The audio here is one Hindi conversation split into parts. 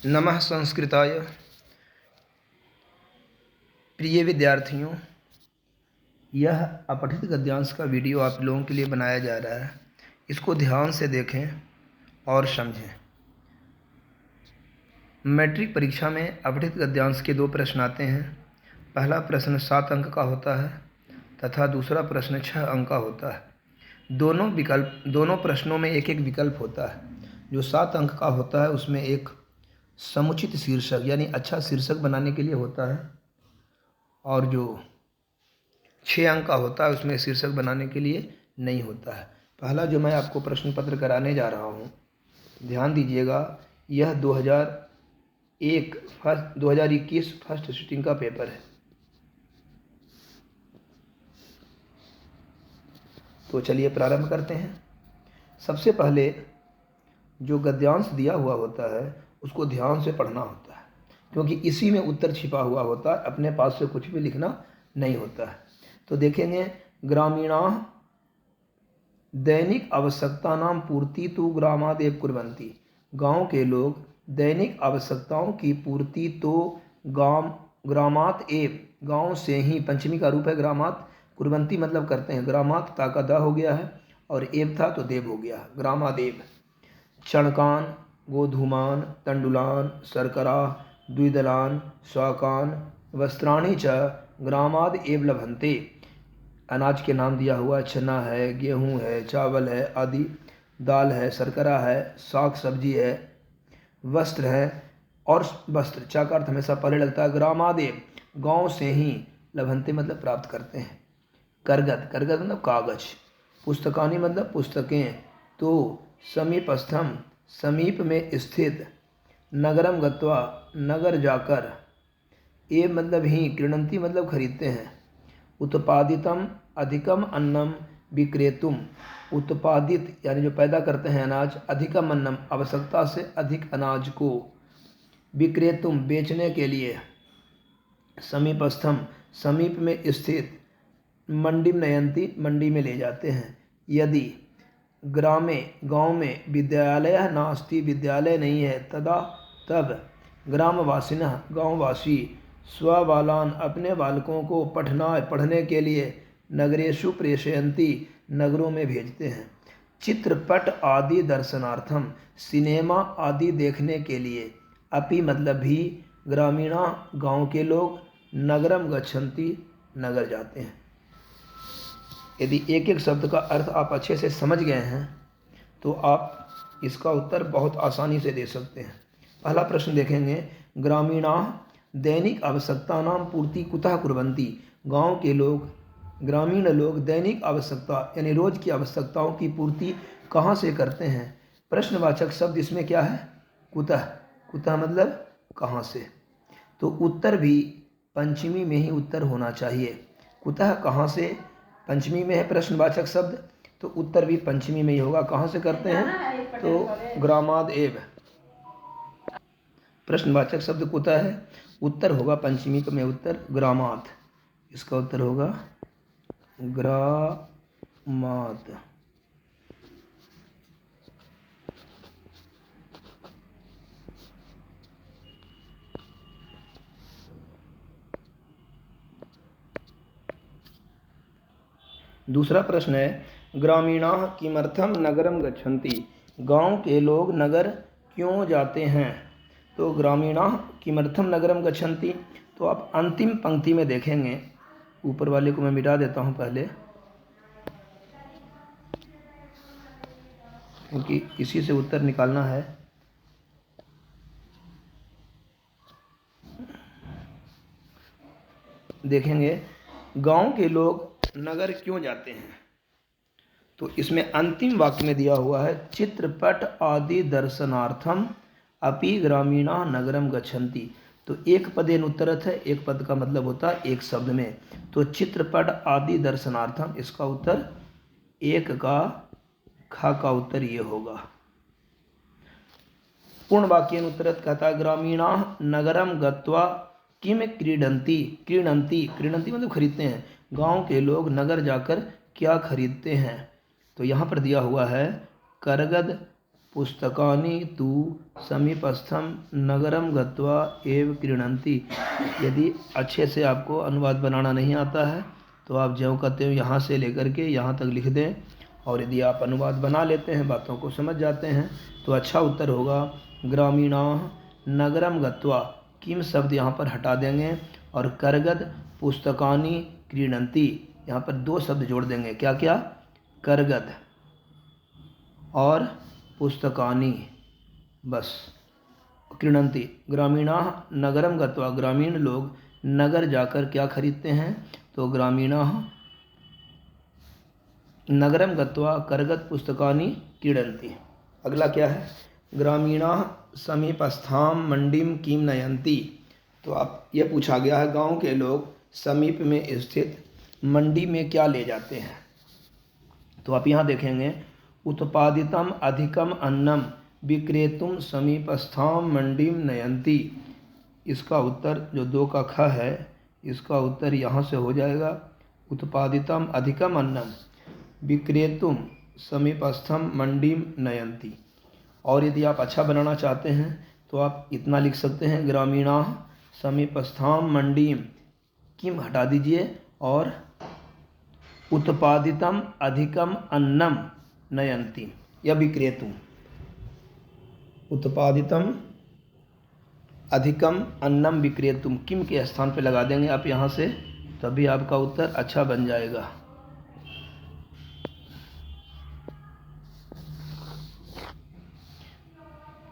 नमः संस्कृताय। प्रिय विद्यार्थियों, यह अपठित गद्यांश का वीडियो आप लोगों के लिए बनाया जा रहा है। इसको ध्यान से देखें और समझें। मैट्रिक परीक्षा में अपठित गद्यांश के 2 प्रश्न आते हैं। पहला प्रश्न 7 अंक का होता है तथा दूसरा प्रश्न 6 अंक का होता है। दोनों प्रश्नों में एक एक विकल्प होता है। जो 7 अंक का होता है उसमें एक समुचित शीर्षक यानी अच्छा शीर्षक बनाने के लिए होता है, और जो 6 अंक का होता है उसमें शीर्षक बनाने के लिए नहीं होता है। पहला जो मैं आपको प्रश्न पत्र कराने जा रहा हूँ, ध्यान दीजिएगा, यह 2021 फर्स्ट सिटिंग का पेपर है। तो चलिए प्रारंभ करते हैं। सबसे पहले जो गद्यांश दिया हुआ होता है उसको ध्यान से पढ़ना होता है, क्योंकि इसी में उत्तर छिपा हुआ होता है। अपने पास से कुछ भी लिखना नहीं होता है। तो देखेंगे, ग्रामीणा दैनिक आवश्यकतानां पूर्ति तो ग्रामादेव कुर्वन्ति। गांव के लोग दैनिक आवश्यकताओं की पूर्ति तो ग्रामात एव, गांव से ही, पंचमी का रूप है ग्रामात, कुर्वन्ति मतलब करते हैं। ग्रामात ता का द हो गया है और एव था तो देव हो गया, ग्रामादेव। चणकान, गोधूमान, तंडुलान, शर्करा, द्विदलान, शाकान, वस्त्राणि च ग्रामाद एव लभन्ते। अनाज के नाम दिया हुआ, चना है, गेहूँ है, चावल है आदि, दाल है, शर्करा है, साग सब्जी है, वस्त्र है। और वस्त्र चा का अर्थ हमेशा पहले लगता है। ग्रामादेव, गांव से ही, लभन्ते मतलब प्राप्त करते हैं। करगत, करगत मतलब कागज। पुस्तकानी मतलब पुस्तकें। तो समीपस्थम, समीप में स्थित। नगरम गत्वा, नगर जाकर। ए मतलब ही, क्रीणन्ति मतलब खरीदते हैं। उत्पादितम अधिकम अन्नम विक्रेतुम, उत्पादित यानी जो पैदा करते हैं अनाज, अधिकम अन्नम आवश्यकता से अधिक अनाज को, विक्रेतुम बेचने के लिए। समीपस्थम समीप में स्थित। मंडिम नयंती मंडी में ले जाते हैं। यदि ग्रामे गांव में विद्यालय नास्ति विद्यालय नहीं है, तदा तब ग्रामवासिनः गांववासी स्वबालान अपने बालकों को पढ़ने के लिए नगरेषु प्रेषयन्ति नगरों में भेजते हैं। चित्रपट आदि दर्शनार्थम सिनेमा आदि देखने के लिए। अपि मतलब भी, ग्रामीणा गांव के लोग, नगरम गच्छन्ति नगर जाते हैं। यदि एक एक शब्द का अर्थ आप अच्छे से समझ गए हैं तो आप इसका उत्तर बहुत आसानी से दे सकते हैं। पहला प्रश्न देखेंगे, ग्रामीणा दैनिक आवश्यकतानां पूर्ति कुतः कुर्वन्ति। गांव के लोग, ग्रामीण लोग दैनिक आवश्यकता यानी रोज की आवश्यकताओं की पूर्ति कहाँ से करते हैं। प्रश्नवाचक शब्द इसमें क्या है? कुतः। कुतः मतलब कहाँ से। तो उत्तर भी पंचमी में ही उत्तर होना चाहिए। कुतः कहाँ से, पंचमी में है प्रश्नवाचक शब्द, तो उत्तर भी पंचमी में ही होगा। कहाँ से करते हैं? तो ग्रामाद एव। प्रश्नवाचक शब्द कुतः है, उत्तर होगा पंचमी में उत्तर ग्रामात। इसका उत्तर होगा ग्रामात। दूसरा प्रश्न है, ग्रामीणाः किमर्थम नगरम गच्छन्ति। गांव के लोग नगर क्यों जाते हैं। तो ग्रामीणाः किमर्थम नगरम गच्छन्ति, तो आप अंतिम पंक्ति में देखेंगे। ऊपर वाले को मैं मिटा देता हूं पहले, क्योंकि इसी से उत्तर निकालना है। देखेंगे, गांव के लोग नगर क्यों जाते हैं, तो इसमें अंतिम वाक्य में दिया हुआ है, चित्रपट आदि दर्शनार्थम अपि ग्रामीणा नगरम गच्छन्ति। तो एक पदेन उत्तरत है, एक पद का मतलब होता है एक शब्द में। तो चित्रपट आदि दर्शनार्थम, इसका उत्तर एक का खा का उत्तर ये होगा। पूर्ण वाक्यन उत्तरत कहता है, ग्रामीणा नगरम गत्वा किम क्रीडन्ति। क्रीडन्ति, क्रीडन्ति मतलब खरीदते हैं। गांव के लोग नगर जाकर क्या खरीदते हैं। तो यहाँ पर दिया हुआ है करगद, पुस्तकानि तु समीपस्थम नगरम गत्वा एव क्रीणन्ति। यदि अच्छे से आपको अनुवाद बनाना नहीं आता है तो आप ज्यों कहते हो यहाँ से लेकर के यहाँ तक लिख दें, और यदि आप अनुवाद बना लेते हैं, बातों को समझ जाते हैं, तो अच्छा उत्तर होगा ग्रामीणाः नगरम गत्वा। किम शब्द यहाँ पर हटा देंगे और करगद पुस्तकानि क्रीणन्ति, यहाँ पर दो शब्द जोड़ देंगे। क्या क्या? करगद और पुस्तकानि, बस। क्रीणन्ति, ग्रामीणाः नगरम गत्वा, ग्रामीण लोग नगर जाकर क्या खरीदते हैं? तो ग्रामीणाः नगरम गत्वा करगद पुस्तकानि क्रीणन्ति। अगला क्या है? ग्रामीणाः समीपस्थां मंडीम किम नयन्ति। तो आप ये पूछा गया है गांव के लोग समीप में स्थित मंडी में क्या ले जाते हैं। तो आप यहाँ देखेंगे उत्पादितम अधिकम अन्नम विक्रेतुम समीपस्थां मंडीम नयन्ति। इसका उत्तर जो 2 का ख है, इसका उत्तर यहाँ से हो जाएगा उत्पादितम अधिकम अन्नम विक्रेतुम समीपस्थम मंडीम नयन्ति। और यदि आप अच्छा बनाना चाहते हैं तो आप इतना लिख सकते हैं ग्रामीणाः समीपस्थां मंडीम, किम हटा दीजिए, और उत्पादितम अधिकम अन्नम नयन्ति या विक्रेतुम। उत्पादितम अधिकम अन्नम विक्रेतुम, किम के स्थान पे लगा देंगे आप यहाँ से, तभी आपका उत्तर अच्छा बन जाएगा।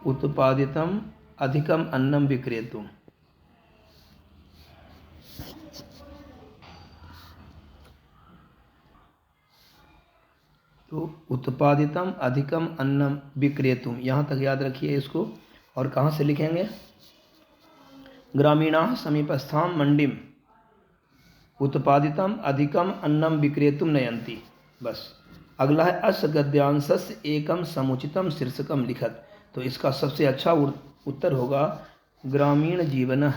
उत्पादितम अधिकम अन्नम विक्रेतुम। तो उत्पादितम अधिकम अन्नम विक्रेतुम, यहाँ तक याद रखिए इसको। और कहाँ से लिखेंगे? ग्रामीणाः समीपस्थां मंडीम उत्पादितम अधिकम अन्नम विक्रेतुम नयन्ति, बस। अगला है अस्य गद्यांशस्य एकम समुचितम शीर्षकम लिखत। तो इसका सबसे अच्छा उत्तर होगा ग्रामीण जीवनः,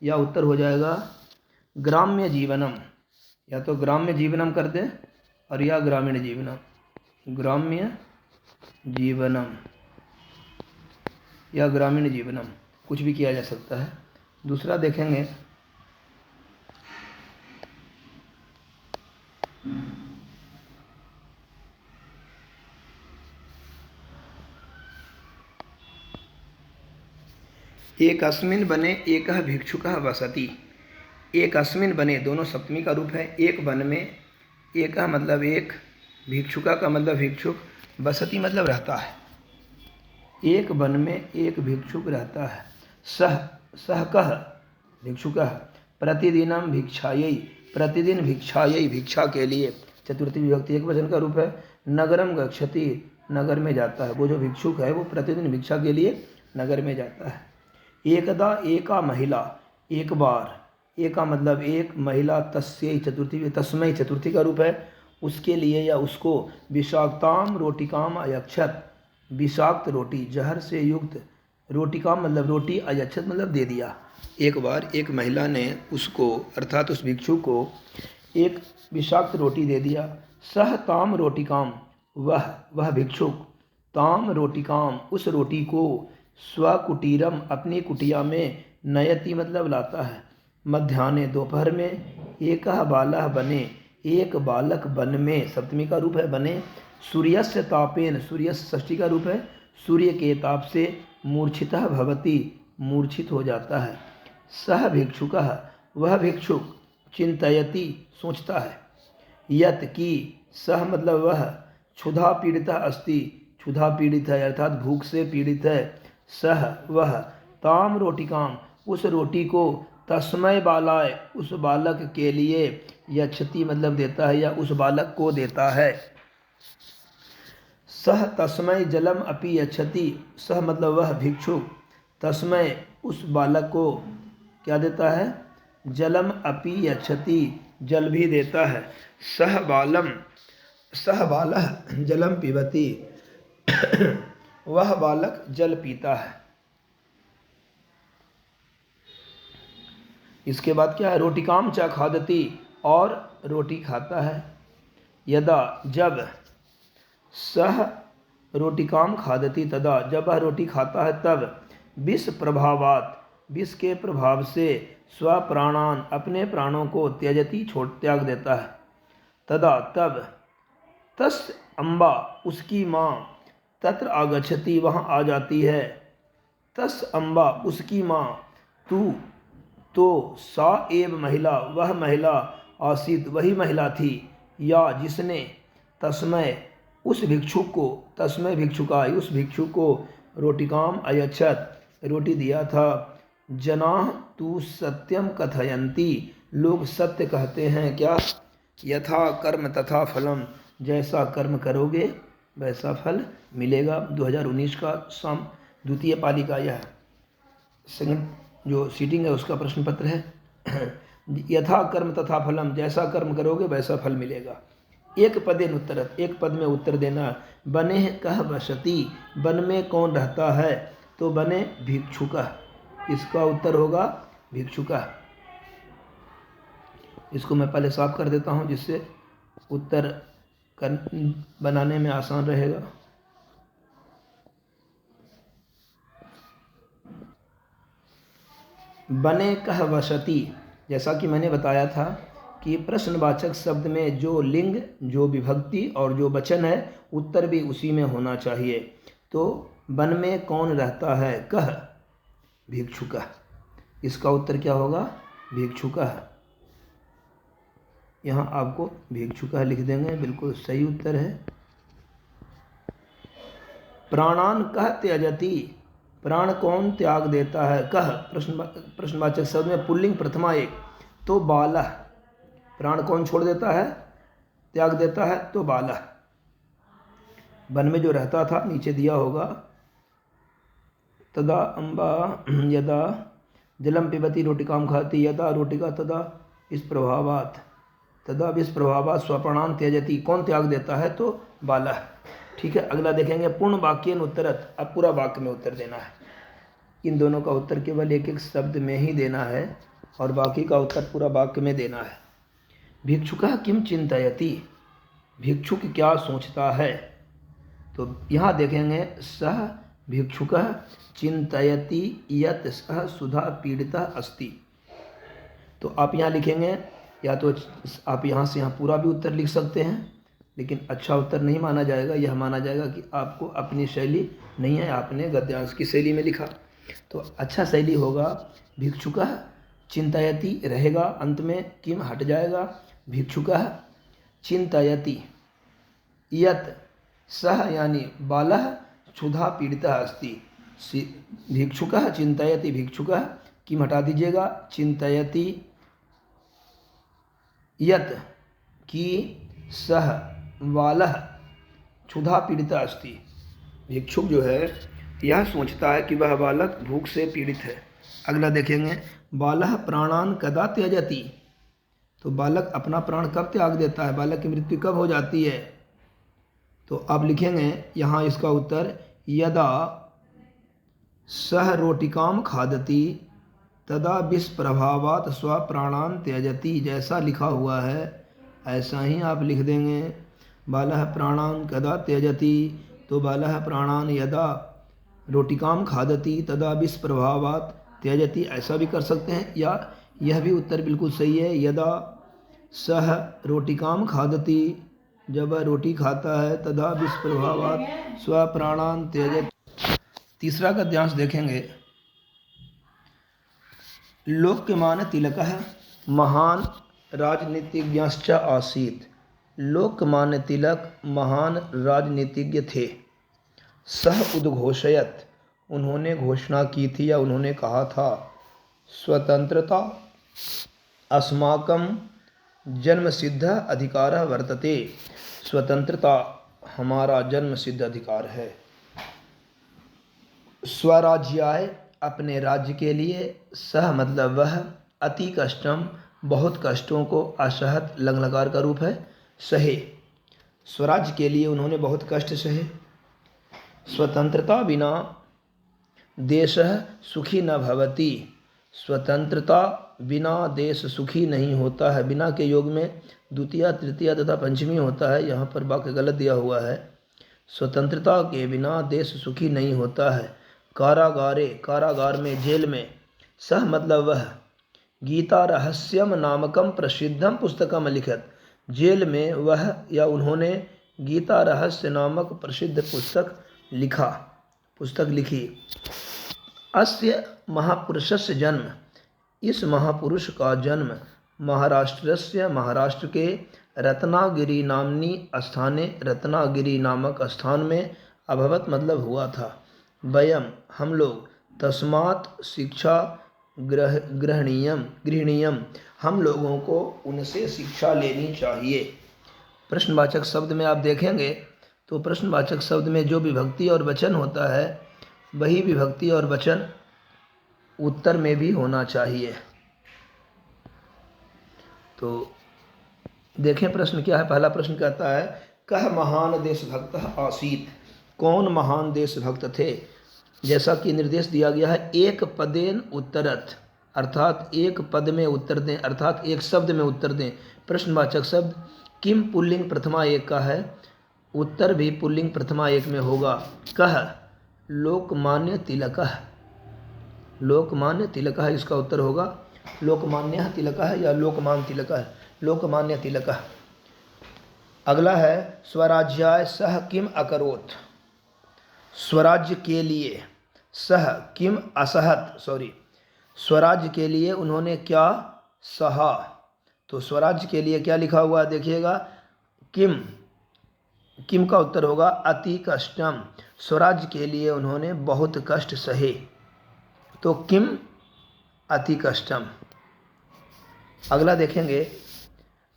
या उत्तर हो जाएगा ग्राम्य जीवनम। या तो ग्राम्य जीवनम कर दें और या ग्रामीण जीवनम, ग्राम्य जीवनम या ग्रामीण जीवनम, कुछ भी किया जा सकता है। दूसरा देखेंगे एकस्मिन् वने एकः भिक्षुकः वसति। एकस्मिन् वने, दोनों सप्तमी का रूप है। एक वन में, एकः मतलब एक, भिक्षुका का मतलब भिक्षुक, वसति मतलब रहता है। एक वन में एक भिक्षुक रहता है। सह कः भिक्षुकः प्रतिदिनम भिक्षायै, प्रतिदिन भिक्षायै, भिक्षा के लिए। चतुर्थी विभक्ति एक वचन का रूप है। नगरम गच्छति, नगर में जाता है। वो जो भिक्षुक है वो प्रतिदिन भिक्षा के लिए नगर में जाता है। एकदा एका महिला, एक बार, एका मतलब एक, महिला तस्यै चतुर्थी, तस्मै चतुर्थी का रूप है, उसके लिए या उसको विषाक्ताम रोटिकाम अयक्षत, विषाक्त रोटी, जहर से युक्त रोटिकाम मतलब रोटी, अयक्षत मतलब दे दिया। एक बार एक महिला ने उसको अर्थात उस भिक्षु को एक विषाक्त रोटी दे दिया। सह ताम रोटिकाम, वह भिक्षुक, ताम रोटिकाम उस रोटी को, स्वकुटीरम अपनी कुटिया में, नयति मतलब लाता है। मध्याह्ने दोपहर में, एकः बालः बने एक बालक वन में, सप्तमी का रूप है बने। सूर्यस्य तापेन, सूर्यस्य षष्ठी का रूप है, सूर्य के ताप से, मूर्छितः भवति मूर्छित हो जाता है। सह भिक्षुकः वह भिक्षुक, चिंतयति सोचता है। यत की, सह मतलब वह, क्षुधा पीड़ितः अस्ति क्षुधा पीड़ित है अर्थात भूख से पीड़ित है। सह वह, ताम रोटिकाम उस रोटी को, तस्मय बालाय उस बालक के लिए, यच्छति मतलब देता है या उस बालक को देता है। सह तस्मय जलम अपि यच्छति, सह मतलब वह भिक्षुक, तस्मय उस बालक को क्या देता है? जलम अपि यच्छति जल भी देता है। सह बालः जलम पिबति वह बालक जल पीता है। इसके बाद क्या है? रोटिकाम च खादति और रोटी खाता है। यदा जब, सह रोटिकाम खादति तदा, जब वह रोटी खाता है तब, विष प्रभावात, विष के प्रभाव से, स्वप्राणान, अपने प्राणों को, त्यजति, त्याग देता है, तदा, तब, तस् अम्बा, उसकी माँ, तत्र आगच्छति, वहाँ आ जाती है, तस् अम्बा, उसकी माँ, तू, तो, सा एव महिला, वह महिला, आसीत, वही महिला थी, या जिसने, तस्मय, उस भिक्षुक को, तस्मय भिक्षुकाय, उस भिक्षुक को, रोटिकाम अयच्छत, रोटी दिया था, जनाः तु सत्यम कथयन्ति, लोग सत्य कहते हैं क्या, यथा कर्म तथा फलम, जैसा कर्म करोगे वैसा फल मिलेगा। 2019 का शाम द्वितीय पाली का यह सेकंड जो सीटिंग है उसका प्रश्न पत्र है। यथा कर्म तथा फलम, जैसा कर्म करोगे वैसा फल मिलेगा। एक पदेन उत्तरत, एक पद में उत्तर देना। बने कह वसति, वन में कौन रहता है, तो बने भिक्षुकः, इसका उत्तर होगा भिक्षुकः। इसको मैं पहले साफ कर देता हूँ जिससे उत्तर बनाने में आसान रहेगा। बने कह वसति, जैसा कि मैंने बताया था कि प्रश्नवाचक शब्द में जो लिंग, जो विभक्ति और जो वचन है, उत्तर भी उसी में होना चाहिए। तो वन में कौन रहता है, कह, भिक्षुकः, इसका उत्तर क्या होगा, भिक्षुकः। यहाँ आपको भिक्षुकः लिख देंगे, बिल्कुल सही उत्तर है। प्राणान कह त्यजति, प्राण कौन त्याग देता है, कह, प्रश्नवाचक शब्द में पुल्लिंग प्रथमा एक, तो बालः, प्राण कौन छोड़ देता है, त्याग देता है, तो बालः। वन में जो रहता था, नीचे दिया होगा, तदा अम्बा यदा जलम पिबती रोटिकाम खाती, यदा रोटिका तदा इस प्रभावात, तदा विष प्रभावात स्वप्राणान त्यजति, कौन त्याग देता है, तो बालः। ठीक है, अगला देखेंगे पूर्ण वाक्येन उत्तरत, अब पूरा वाक्य में उत्तर देना है। इन दोनों का उत्तर केवल एक एक शब्द में ही देना है और बाकी का उत्तर पूरा वाक्य में देना है। भिक्षुकः किम चिंतयति, भिक्षुक क्या सोचता है, तो यहाँ देखेंगे सह भिक्षुकः चिंतयति यत् सह सुधा पीड़ितः अस्ति। तो आप यहाँ लिखेंगे, या तो आप यहाँ से यहाँ पूरा भी उत्तर लिख सकते हैं, लेकिन अच्छा उत्तर नहीं माना जाएगा। यह माना जाएगा कि आपको अपनी शैली नहीं है, आपने गद्यांश की शैली में लिखा। तो अच्छा शैली होगा भिक्षुकः चिंतयति रहेगा, अंत में किम हट जाएगा, भिक्षुकः चिंतयति यत् सह यानी बालः क्षुधा पीड़ितः अस्ति, भिक्षुकः चिंतयति, भिक्षुकः किम हटा दीजिएगा, चिंतयति यत् कि सह बालः क्षुधा पीड़ितः अस्ति, भिक्षुक जो है यह सोचता है कि वह बालक भूख से पीड़ित है। अगला देखेंगे, बालः प्राणान कदा त्यजति, तो बालक अपना प्राण कब त्याग देता है, बालक की मृत्यु कब हो जाती है, तो आप लिखेंगे यहाँ इसका उत्तर, यदा सह रोटिकाम खादति तदा विष प्रभावात स्वप्राणान त्यजति, जैसा लिखा हुआ है ऐसा ही आप लिख देंगे। बालः प्राणान कदा त्यजति, तो बालः प्राणान यदा रोटिकाम खादति तदा विष प्रभावात त्यजति, ऐसा भी कर सकते हैं, या यह भी उत्तर बिल्कुल सही है, यदा सह रोटिकाम खादति, जब वह रोटी खाता है, तदा विष प्रभावात स्वप्राणान त्यजति। तीसरा गद्यांश देखेंगे, लोकमान्य तिलकः महान राजनीतिज्ञश्च आसीत्, लोकमान्य तिलक महान राजनीतिज्ञ थे। सह उद्घोषयत, उन्होंने घोषणा की थी या उन्होंने कहा था, स्वतंत्रता अस्माकं जन्मसिद्ध अधिकारः वर्तते, स्वतंत्रता हमारा जन्मसिद्ध अधिकार है। स्वराज्याय, अपने राज्य के लिए, सह मतलब वह, अति कष्टम, बहुत कष्टों को, असहत लंगलकार का रूप है, सहे, स्वराज्य के लिए उन्होंने बहुत कष्ट सहे। स्वतंत्रता बिना देशः सुखी न भवति, स्वतंत्रता बिना देश सुखी नहीं होता है। बिना के योग में द्वितीया तृतीया तथा पंचमी होता है, यहाँ पर वाक्य गलत दिया हुआ है। स्वतंत्रता के बिना देश सुखी नहीं होता है। कारागारे, कारागार में, जेल में। सह मतलब वह। गीता रहस्यम नामकम प्रसिद्धम पुस्तकम लिखत, जेल में वह या उन्होंने गीता रहस्य नामक प्रसिद्ध पुस्तक लिखी। अस्य महापुरुषस्य जन्म, इस महापुरुष का जन्म महाराष्ट्रस्य, महाराष्ट्र के रत्नागिरी नामनी स्थाने, रत्नागिरी नामक स्थान में अभवत मतलब हुआ था। वयम हम लोग, तस्मात् शिक्षा गृहणीयम हम लोगों को उनसे शिक्षा लेनी चाहिए। प्रश्नवाचक शब्द में आप देखेंगे तो प्रश्नवाचक शब्द में जो विभक्ति और वचन होता है वही विभक्ति और वचन उत्तर में भी होना चाहिए। तो देखें प्रश्न क्या है। पहला प्रश्न कहता है कह महान देशभक्त आसीत, कौन महान देशभक्त थे। जैसा कि निर्देश दिया गया है एक पदेन उत्तरत, अर्थात एक पद में उत्तर दें, अर्थात एक शब्द में उत्तर दें। प्रश्नवाचक शब्द किम पुल्लिंग प्रथमा एक का है, उत्तर भी पुल्लिंग प्रथमा एक में होगा। कह लोकमान्य तिलकः, लोकमान्य तिलकः इसका उत्तर होगा। लोकमान्य तिलकः या लोकमान तिलकः, लोकमान्य तिलकः। अगला है स्वराज्याय सह किम अकरोत्, स्वराज्य के लिए सह किम असहत, स्वराज्य के लिए उन्होंने क्या सहा। तो स्वराज्य के लिए क्या लिखा हुआ है देखिएगा, किम, किम का उत्तर होगा अति कष्टम, स्वराज्य के लिए उन्होंने बहुत कष्ट सहे। तो किम अति कष्टम। अगला देखेंगे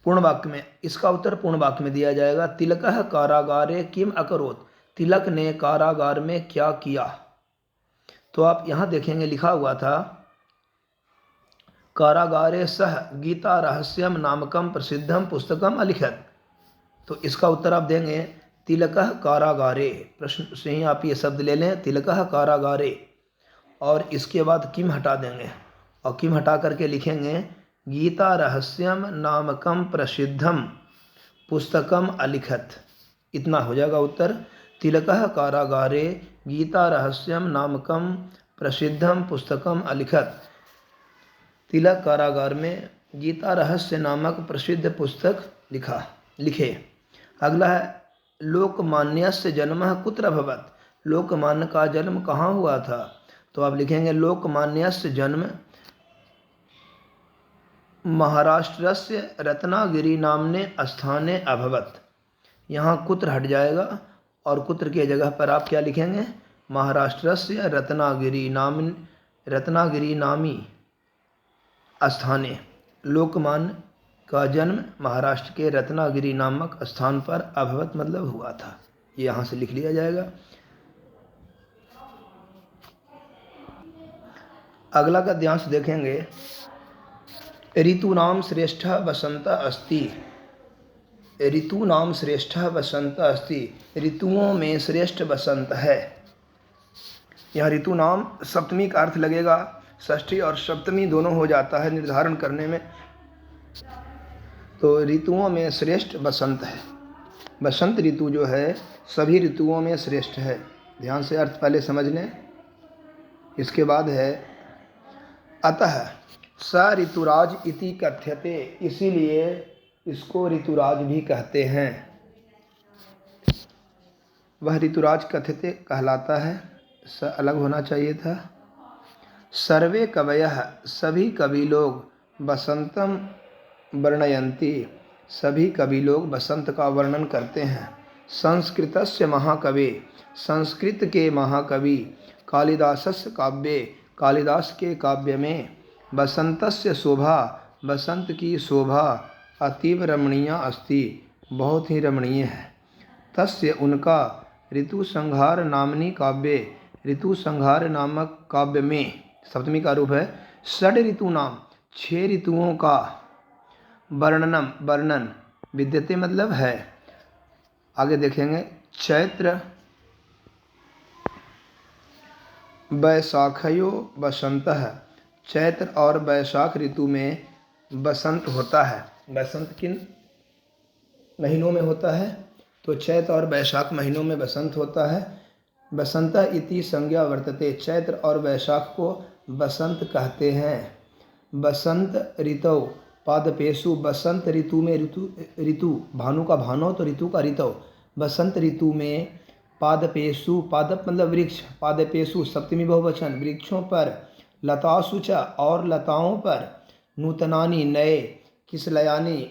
पूर्ण वाक्य में, इसका उत्तर पूर्ण वाक्य में दिया जाएगा। तिलकः कारागारे किम अकरोत्, तिलक ने कारागार में क्या किया। तो आप यहाँ देखेंगे लिखा हुआ था कारागारे सह गीता रहस्यम नामकम प्रसिद्धम पुस्तकम अलिखत। तो इसका उत्तर आप देंगे तिलकः कारागारे, प्रश्न से ही आप ये शब्द ले लें तिलकः कारागारे, और इसके बाद किम हटा देंगे और किम हटा करके लिखेंगे गीता रहस्यम नामकम प्रसिद्धम पुस्तकम अलिखत। इतना हो जाएगा उत्तर। तिलकः कारागारे गीता रहस्यम नामकम प्रसिद्धम पुस्तकम अलिखत, तिलक कारागार में गीता रहस्य नामक प्रसिद्ध पुस्तक लिखे। अगला है लोकमान्यस्य जन्मः कुत्र अभवत्, लोकमान्य का जन्म कहाँ हुआ था। तो आप लिखेंगे लोकमान्यस्य जन्म महाराष्ट्रस्य रत्नागिरी नामने स्थाने अभवत्। यहाँ कुत्र हट जाएगा और कुत्र के जगह पर आप क्या लिखेंगे महाराष्ट्रस्य रत्नागिरी नामी स्थाने। लोकमान्य का जन्म महाराष्ट्र के रत्नागिरी नामक स्थान पर अभवत मतलब हुआ था। ये यहाँ से लिख लिया जाएगा। अगला का ध्यान से देखेंगे ऋतूनाम श्रेष्ठ वसंत अस्ति, ऋतूनाम श्रेष्ठ वसंत अस्ति, ऋतुओं में श्रेष्ठ वसंत है। यहाँ ऋतु नाम सप्तमी का अर्थ लगेगा, षष्ठी और सप्तमी दोनों हो जाता है निर्धारण करने में। तो ऋतुओं में श्रेष्ठ वसंत है। वसंत ऋतु जो है सभी ऋतुओं में श्रेष्ठ है। ध्यान से अर्थ पहले समझ लें। इसके बाद है अतः स ऋतुराज इति कथ्यते, इसीलिए इसको ऋतुराज भी कहते हैं। वह ऋतुराज कथ्यते कहलाता है, स अलग होना चाहिए था। सर्वे कवयः, सभी कवि लोग वसंतम वर्णयन्ति, सभी कवि लोग बसंत का वर्णन करते हैं। संस्कृतस्य महाकवि, संस्कृत के महाकवि कालिदासस्य काव्ये, कालिदास के काव्य में बसंतस्य शोभा, बसंत की शोभा अतीव रमणीया अस्ति, बहुत ही रमणीय है। तस्य उनका ऋतु संहार नामनी काव्ये, ऋतु संहार नामक काव्य में सप्तमी का रूप है षड ऋतु नाम, 6 ऋतुओं का वर्णन विद्यते मतलब है। आगे देखेंगे चैत्र वैशाखयो बसंतः, चैत्र और वैशाख ऋतु में बसंत होता है। बसंत किन महीनों में होता है, तो चैत और वैशाख महीनों में बसंत होता है। बसंत इति संज्ञा वर्तते, चैत्र और वैशाख को बसंत कहते हैं। बसंत ऋतौ पादपेषु, बसंत ऋतु में, ऋतु भानु का भानो तो ऋतु का ऋतौ, बसंत ऋतु में पादपेषु, पादप मतलब वृक्ष, पादपेषु सप्तमी बहुवचन, वृक्षों पर, लतासु च और लताओं पर, नूतनानि नए, किसलयानि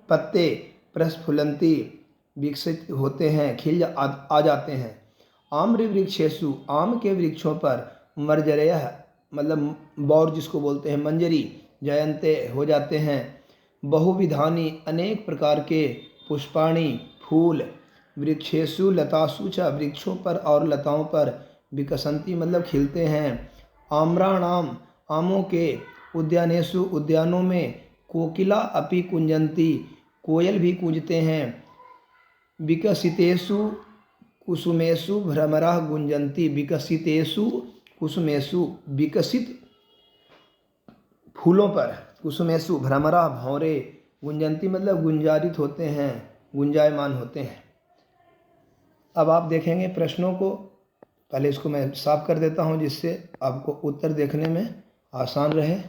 पत्ते, प्रस्फुलंती विकसित होते हैं, खिल आ जाते हैं। आम्र वृक्षेषु, आम के वृक्षों पर, मर्जरयः मतलब बौर जिसको बोलते हैं, मंजरी, जयंते हो जाते हैं। बहुविधानी अनेक प्रकार के, पुष्पाणि फूल, वृक्षेषु लतासु च वृक्षों पर और लताओं पर, विकसंती मतलब खिलते हैं। आम्राणाम आमों के, उद्यानेषु उद्यानों में, कोकिला अपि कुंजंती कोयल भी कूंजते हैं। विकसितेषु कुसुमेषु भ्रमराः गुंजंती, विकसितेषु कुसुमेषु विकसित फूलों पर, कुसुमेषु भ्रमरा भौरे, गुंजंती मतलब गुंजारित होते हैं, गुंजायमान होते हैं। अब आप देखेंगे प्रश्नों को, पहले इसको मैं साफ कर देता हूं जिससे आपको उत्तर देखने में आसान रहे।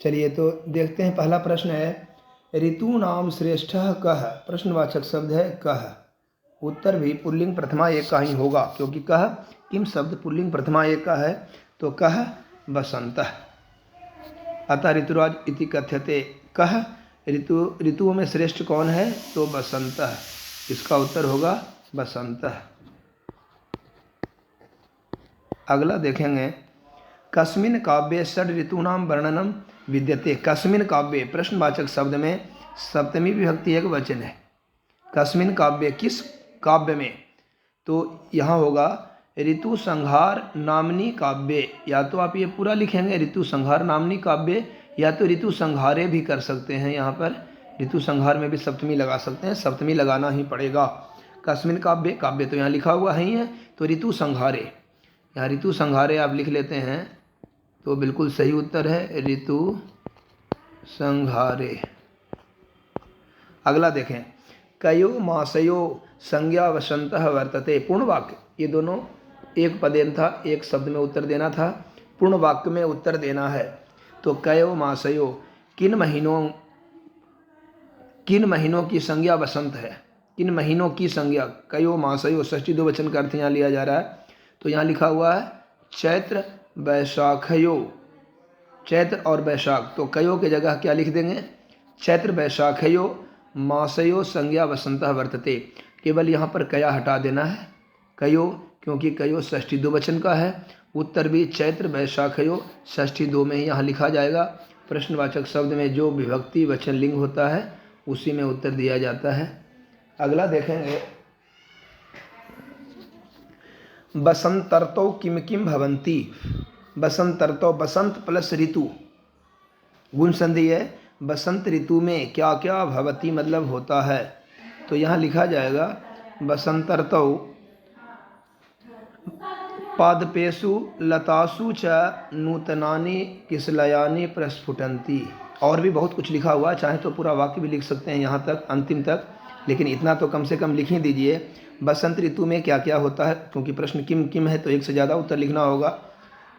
चलिए तो देखते हैं, पहला प्रश्न है ऋतु नाम श्रेष्ठ कह, प्रश्नवाचक शब्द है कह। उत्तर भी पुल्लिंग प्रथमा एक का ही होगा, क्योंकि कह किम शब्द पुल्लिंग प्रथमा एक का है, तो कह बसंतः। अतः ऋतुराज इति कथ्यते, कह ऋतुओं में श्रेष्ठ कौन है, तो बसंतः। इसका उत्तर होगा बसंतः। अगला देखेंगे, कस्मिन् काव्ये षड् ऋतूनां वर्णनम विद्यते। कस्मिन् काव्ये प्रश्नवाचक शब्द में सप्तमी विभक्ति एक वचन है। कस्मिन् काव्ये किस काव्य में, तो यहाँ होगा ऋतु संहार नामनी काव्य। या तो आप ये पूरा लिखेंगे ऋतु संहार नामनी काव्य, या तो ऋतु संहारे भी कर सकते हैं। यहाँ पर ऋतु संहार में भी सप्तमी लगा सकते हैं, सप्तमी लगाना ही पड़ेगा। कस्मिन् काव्य, काव्य तो यहाँ लिखा हुआ ही है, तो ऋतु संहारे, यहाँ ऋतु संहारे आप लिख लेते हैं तो बिल्कुल सही उत्तर है, ऋतु संहारे। अगला देखें, कयो मासयो संज्ञा वसंतः वर्तते। पूर्ण वाक्य, ये दोनों एक पदेन था, एक शब्द में उत्तर देना था, पूर्ण वाक्य में उत्तर देना है। तो कयो मासयो, किन महीनों की संज्ञा वसंत है, किन महीनों की संज्ञा, कयो मासयो षष्ठी दो वचन का अर्थ यहाँ लिया जा रहा है। तो यहाँ लिखा हुआ है चैत्र वैशाखयो, चैत्र और वैशाख, तो कयो के जगह क्या लिख देंगे, चैत्र वैशाखयो मासयो संज्ञा वसंतः वर्तते। केवल यहाँ पर कया हटा देना है, कयो, क्योंकि कयो षष्ठी दो वचन का है। उत्तर भी चैत्र वैशाखयो षष्ठी दो में ही यहाँ लिखा जाएगा। प्रश्नवाचक शब्द में जो विभक्ति वचन लिंग होता है उसी में उत्तर दिया जाता है। अगला देखेंगे, बसंतर्तौ किम किम भवन्ति। बसंतर्तौ, बसंत प्लस ऋतु, गुण संधि है, बसंत ऋतु में क्या क्या भवति मतलब होता है। तो यहाँ लिखा जाएगा बसंतर्तौ पादपेषु लतासु च नूतनानि किसलयानि प्रस्फुटन्ति। और भी बहुत कुछ लिखा हुआ है, चाहे तो पूरा वाक्य भी लिख सकते हैं यहाँ तक अंतिम तक, लेकिन इतना तो कम से कम लिख ही दीजिए। बसंत ऋतु में क्या क्या होता है, क्योंकि प्रश्न किम किम है तो एक से ज़्यादा उत्तर लिखना होगा।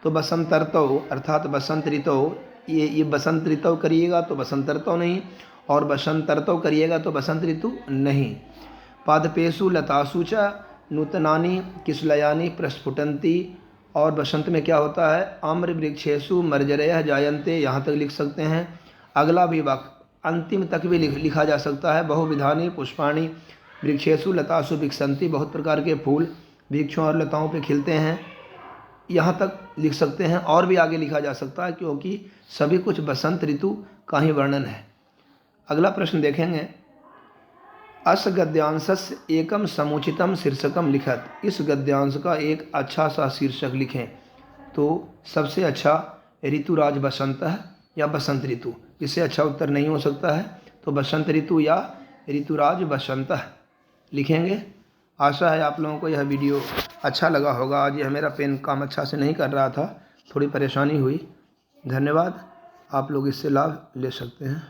तो बसंतर्तौ अर्थात बसंत ऋतु, ये बसंत ऋतु करिएगा तो बसंतर्तौ नहीं, और बसंतर्तौ करिएगा तो बसंत ऋतु नहीं। पादपेषु लतासु च नूतनानि किसलयानि प्रस्फुटन्ति, और बसंत में क्या होता है, आम्र वृक्षेषु मर्जरयः जायन्ते, यहाँ तक लिख सकते हैं। अगला भी वाक्य अंतिम तक भी लिखा जा सकता है, बहुविधानि पुष्पाणि वृक्षेषु लतासु विकसन्ति, बहुत प्रकार के फूल वृक्षों और लताओं पे खिलते हैं, यहाँ तक लिख सकते हैं। और भी आगे लिखा जा सकता है, क्योंकि सभी कुछ बसंत ऋतु का ही वर्णन है। अगला प्रश्न देखेंगे, अस गद्यांशस्य एकम समुचितम शीर्षकम लिखत। इस गद्यांश का एक अच्छा सा शीर्षक लिखें। तो सबसे अच्छा ऋतुराज बसंत है या बसंत ऋतु, इससे अच्छा उत्तर नहीं हो सकता है। तो बसंत ऋतु या ऋतुराज बसंत लिखेंगे। आशा है आप लोगों को यह वीडियो अच्छा लगा होगा। आज यह मेरा पेन काम अच्छा से नहीं कर रहा था, थोड़ी परेशानी हुई। धन्यवाद, आप लोग इससे लाभ ले सकते हैं।